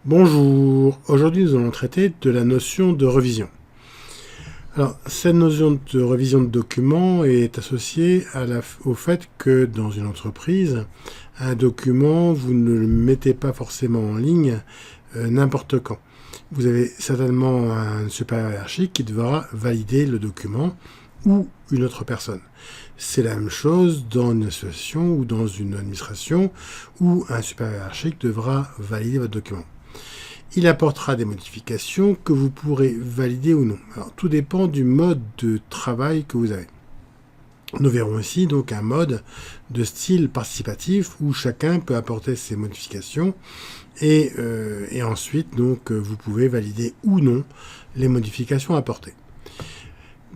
Bonjour, aujourd'hui nous allons traiter de la notion de revision. Alors, cette notion de revision de documents est associée au fait que dans une entreprise, un document, vous ne le mettez pas forcément en ligne n'importe quand. Vous avez certainement un supérieur hiérarchique qui devra valider le document ou une autre personne. C'est la même chose dans une association ou dans une administration où un supérieur hiérarchique devra valider votre document. Il apportera des modifications que vous pourrez valider ou non. Alors, tout dépend du mode de travail que vous avez. Nous verrons ici donc un mode de style participatif où chacun peut apporter ses modifications et ensuite donc vous pouvez valider ou non les modifications apportées.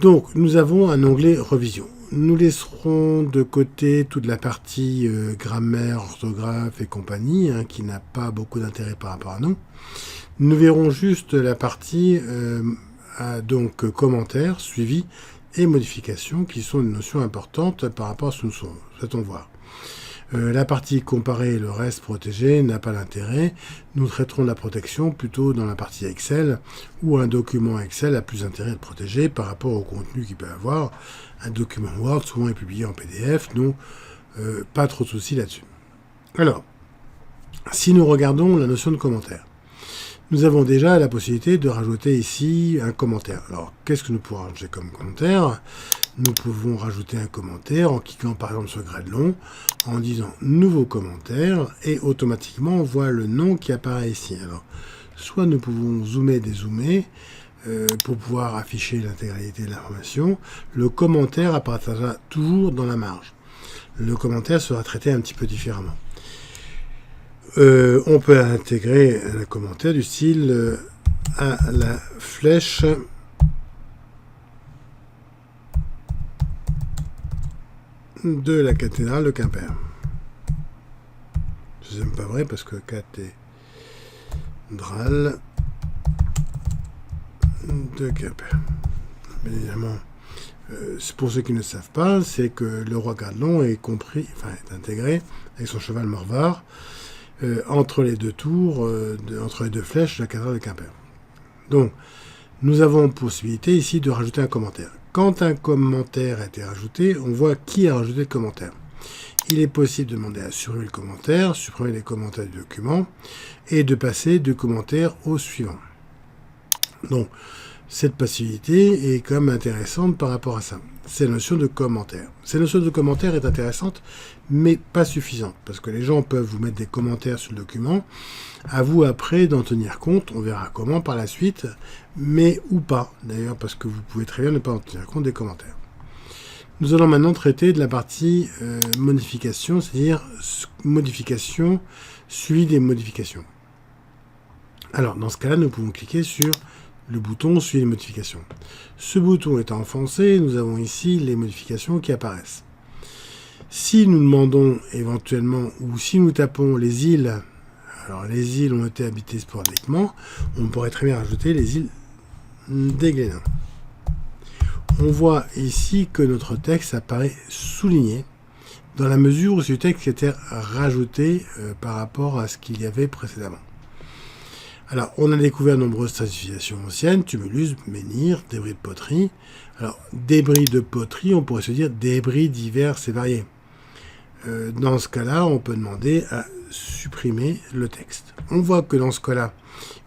Donc nous avons un onglet revision. Nous laisserons de côté toute la partie grammaire, orthographe et compagnie qui n'a pas beaucoup d'intérêt par rapport à nous. Nous verrons juste la partie donc commentaires, suivi et modifications qui sont des notions importantes par rapport à ce que nous souhaitons voir. La partie comparer et le reste protégé n'a pas d'intérêt. Nous traiterons la protection plutôt dans la partie Excel, où un document Excel a plus d'intérêt de protéger par rapport au contenu qu'il peut avoir. Un document Word souvent est publié en PDF, donc pas trop de soucis là-dessus. Alors, si nous regardons la notion de commentaire, nous avons déjà la possibilité de rajouter ici un commentaire. Alors, qu'est-ce que nous pouvons rajouter comme commentaire ? Nous pouvons rajouter un commentaire en cliquant par exemple sur grade long, en disant nouveau commentaire, et automatiquement on voit le nom qui apparaît ici. Alors, soit nous pouvons zoomer, dézoomer, pour pouvoir afficher l'intégralité de l'information. Le commentaire apparaîtra toujours dans la marge. Le commentaire sera traité un petit peu différemment. On peut intégrer un commentaire du style à la flèche de la cathédrale de Quimper. Ce n'est pas vrai parce que cathédrale de Quimper. Bien évidemment, pour ceux qui ne savent pas, c'est que le roi Gradelon est intégré avec son cheval Morvar entre les deux tours, entre les deux flèches de la cathédrale de Quimper. Donc, nous avons possibilité ici de rajouter un commentaire. Quand un commentaire a été rajouté, on voit qui a rajouté le commentaire. Il est possible de demander à supprimer le commentaire, supprimer les commentaires du document, et de passer du commentaire au suivant. Donc, cette possibilité est quand même intéressante par rapport à ça. C'est la notion de commentaire. Cette notion de commentaire est intéressante, mais pas suffisante, parce que les gens peuvent vous mettre des commentaires sur le document. À vous après d'en tenir compte, on verra comment par la suite, mais ou pas, d'ailleurs, parce que vous pouvez très bien ne pas en tenir compte des commentaires. Nous allons maintenant traiter de la partie modification, c'est-à-dire modification suivi des modifications. Alors, dans ce cas-là, nous pouvons cliquer sur le bouton suivi les modifications. Ce bouton étant enfoncé, nous avons ici les modifications qui apparaissent. Si nous demandons éventuellement, ou si nous tapons les îles, alors les îles ont été habitées sporadiquement, on pourrait très bien rajouter les îles des Glénins. On voit ici que notre texte apparaît souligné, dans la mesure où ce texte était rajouté par rapport à ce qu'il y avait précédemment. Alors, on a découvert de nombreuses stratifications anciennes, tumulus, menhir, débris de poterie. Alors, débris de poterie, on pourrait se dire débris divers et variés. Dans ce cas-là, on peut demander à supprimer le texte. On voit que dans ce cas-là,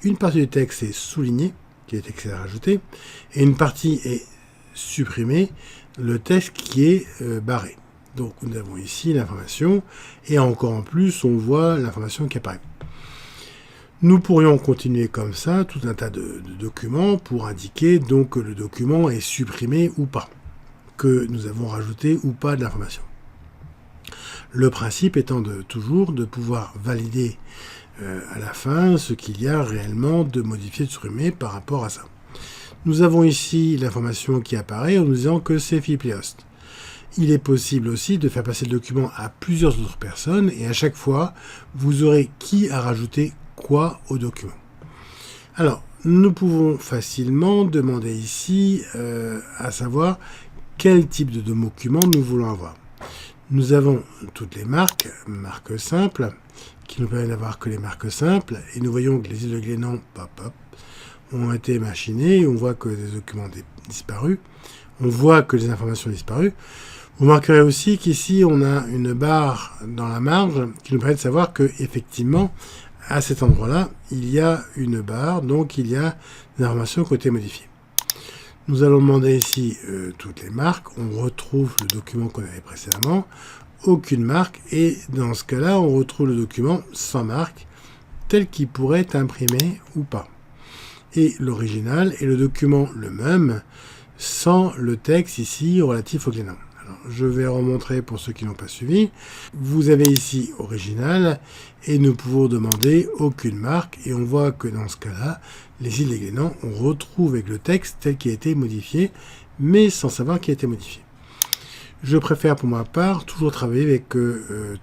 une partie du texte est soulignée, qui est texte à rajouter, et une partie est supprimée, le texte qui est barré. Donc, nous avons ici l'information, et encore en plus, on voit l'information qui apparaît. Nous pourrions continuer comme ça tout un tas de documents pour indiquer donc que le document est supprimé ou pas, que nous avons rajouté ou pas de l'information. Le principe étant toujours de pouvoir valider à la fin ce qu'il y a réellement de modifié, de supprimé par rapport à ça. Nous avons ici l'information qui apparaît en nous disant que c'est Philippe Léost. Il est possible aussi de faire passer le document à plusieurs autres personnes et à chaque fois, vous aurez qui a rajouté quoi au document. Alors, nous pouvons facilement demander ici à savoir quel type de document nous voulons avoir. Nous avons toutes les marques simples, qui nous permet d'avoir que les marques simples. Et nous voyons que les îles de Glénan, ont été machinées. On voit que des documents ont disparu. On voit que les informations ont disparu. Vous remarquerez aussi qu'ici, on a une barre dans la marge qui nous permet de savoir que, effectivement, à cet endroit-là, il y a une barre, donc il y a des informations qui ont été modifiées. Nous allons demander ici toutes les marques. On retrouve le document qu'on avait précédemment. Aucune marque. Et dans ce cas-là, on retrouve le document sans marque, tel qu'il pourrait être imprimé ou pas. Et l'original est le document le même, sans le texte ici relatif au Glénan. Alors, je vais remontrer pour ceux qui n'ont pas suivi. Vous avez ici original et nous pouvons demander aucune marque et on voit que dans ce cas-là, les îles des Glénan, on retrouve avec le texte tel qu'il a été modifié, mais sans savoir qu'il a été modifié. Je préfère pour ma part toujours travailler avec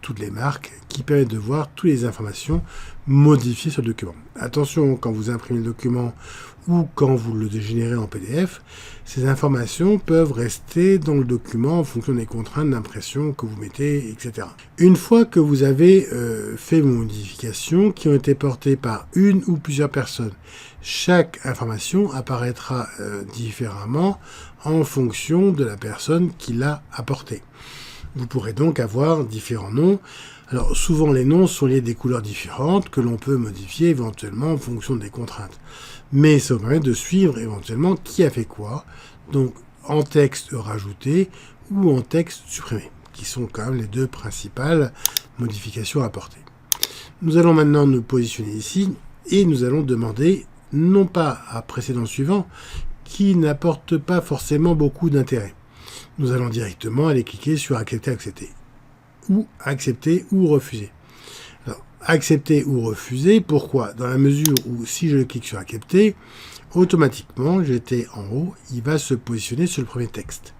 toutes les marques qui permettent de voir toutes les informations modifiées sur le document. Attention, quand vous imprimez le document ou quand vous le générez en PDF, ces informations peuvent rester dans le document en fonction des contraintes d'impression que vous mettez, etc. Une fois que vous avez fait vos modifications qui ont été portées par une ou plusieurs personnes, chaque information apparaîtra différemment en fonction de la personne qui l'a apportée. Vous pourrez donc avoir différents noms. Alors souvent les noms sont liés à des couleurs différentes que l'on peut modifier éventuellement en fonction des contraintes. Mais ça vous permet de suivre éventuellement qui a fait quoi, donc en texte rajouté ou en texte supprimé, qui sont quand même les deux principales modifications apportées. Nous allons maintenant nous positionner ici et nous allons demander non pas à précédent suivant qui n'apporte pas forcément beaucoup d'intérêt. Nous allons directement aller cliquer sur accepter, accepter ou refuser. Alors, accepter ou refuser, pourquoi? Dans la mesure où si je clique sur accepter, automatiquement, j'étais en haut, il va se positionner sur le premier texte.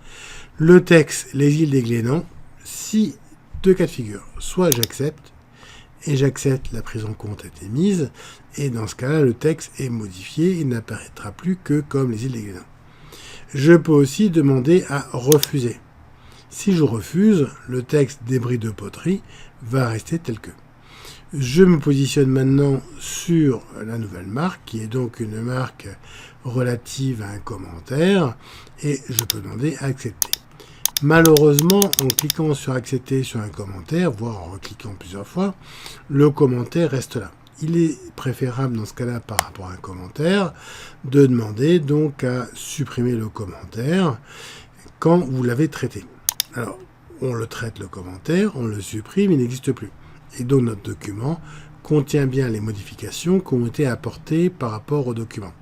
Le texte, les îles des Glénan, si deux cas de figure, soit j'accepte, et j'accepte, la prise en compte a été mise, et dans ce cas-là, le texte est modifié, il n'apparaîtra plus que comme les îles des Glénan. Je peux aussi demander à refuser. Si je refuse, le texte débris de poterie va rester tel que. Je me positionne maintenant sur la nouvelle marque, qui est donc une marque relative à un commentaire, et je peux demander à accepter. Malheureusement, en cliquant sur accepter sur un commentaire, voire en recliquant plusieurs fois, le commentaire reste là. Il est préférable dans ce cas-là par rapport à un commentaire de demander donc à supprimer le commentaire quand vous l'avez traité. Alors, on le traite le commentaire, on le supprime, il n'existe plus. Et donc notre document contient bien les modifications qui ont été apportées par rapport au document.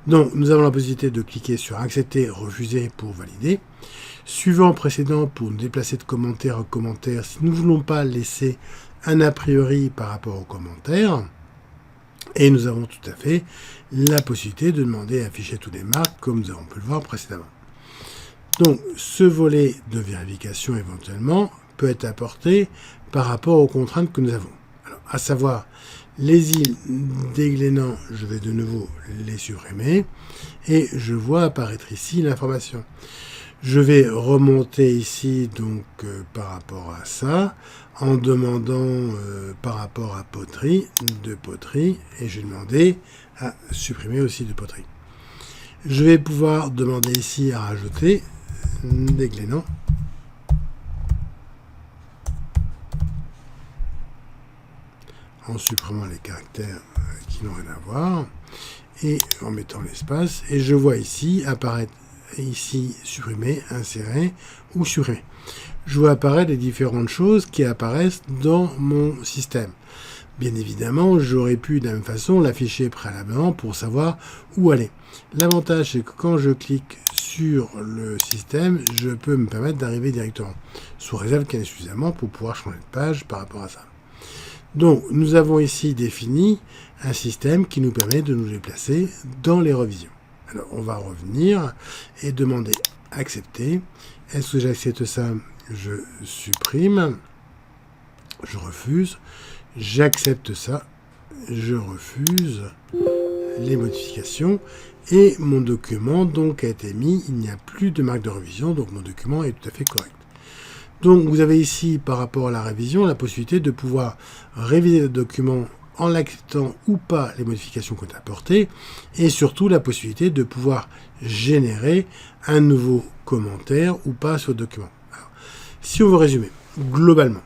Donc, nous avons la possibilité de cliquer sur accepter, refuser pour valider. Suivant précédent, pour nous déplacer de commentaire en commentaire, si nous ne voulons pas laisser un a priori par rapport au commentaire, et nous avons tout à fait la possibilité de demander à afficher toutes les marques, comme nous avons pu le voir précédemment. Donc, ce volet de vérification, éventuellement, peut être apporté par rapport aux contraintes que nous avons. Alors, à savoir, les îles des Glénan, je vais de nouveau les supprimer, et je vois apparaître ici l'information. Je vais remonter ici donc par rapport à ça, en demandant par rapport à poterie, de poterie, et je vais demander à supprimer aussi de poterie. Je vais pouvoir demander ici à rajouter des Glénan. En supprimant les caractères qui n'ont rien à voir, et en mettant l'espace, et je vois ici apparaître ici supprimer, insérer ou supprimer. Je vois apparaître les différentes choses qui apparaissent dans mon système. Bien évidemment, j'aurais pu de la même façon l'afficher préalablement pour savoir où aller. L'avantage, c'est que quand je clique sur le système, je peux me permettre d'arriver directement, sous réserve qu'il y en ait suffisamment pour pouvoir changer de page par rapport à ça. Donc, nous avons ici défini un système qui nous permet de nous déplacer dans les revisions. Alors, on va revenir et demander accepter. Est-ce que j'accepte ça? Je supprime. Je refuse. J'accepte ça. Je refuse les modifications. Et mon document donc a été mis. Il n'y a plus de marque de révision. Donc, mon document est tout à fait correct. Donc vous avez ici, par rapport à la révision, la possibilité de pouvoir réviser le document en acceptant ou pas les modifications qu'on a apportées, et surtout la possibilité de pouvoir générer un nouveau commentaire ou pas sur le document. Alors, si on veut résumer, globalement,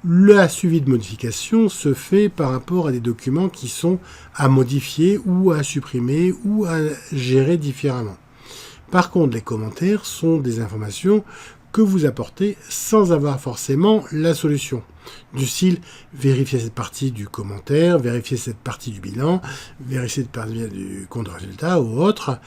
le suivi de modification se fait par rapport à des documents qui sont à modifier ou à supprimer ou à gérer différemment. Par contre, les commentaires sont des informations que vous apportez sans avoir forcément la solution. Du style, vérifier cette partie du commentaire, vérifier cette partie du bilan, vérifier cette partie du compte de résultat ou autre,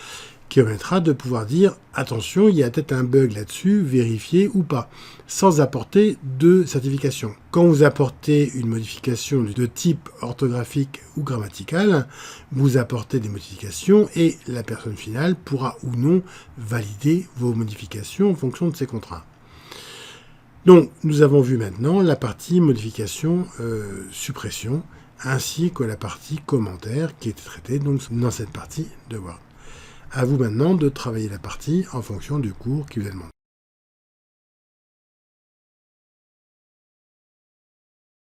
qui permettra de pouvoir dire attention, il y a peut-être un bug là-dessus, vérifier ou pas, sans apporter de certification. Quand vous apportez une modification de type orthographique ou grammatical, vous apportez des modifications et la personne finale pourra ou non valider vos modifications en fonction de ses contraintes. Donc, nous avons vu maintenant la partie modification, suppression, ainsi que la partie commentaire qui était traitée donc, dans cette partie de Word. À vous maintenant de travailler la partie en fonction du cours qui vous est demandé.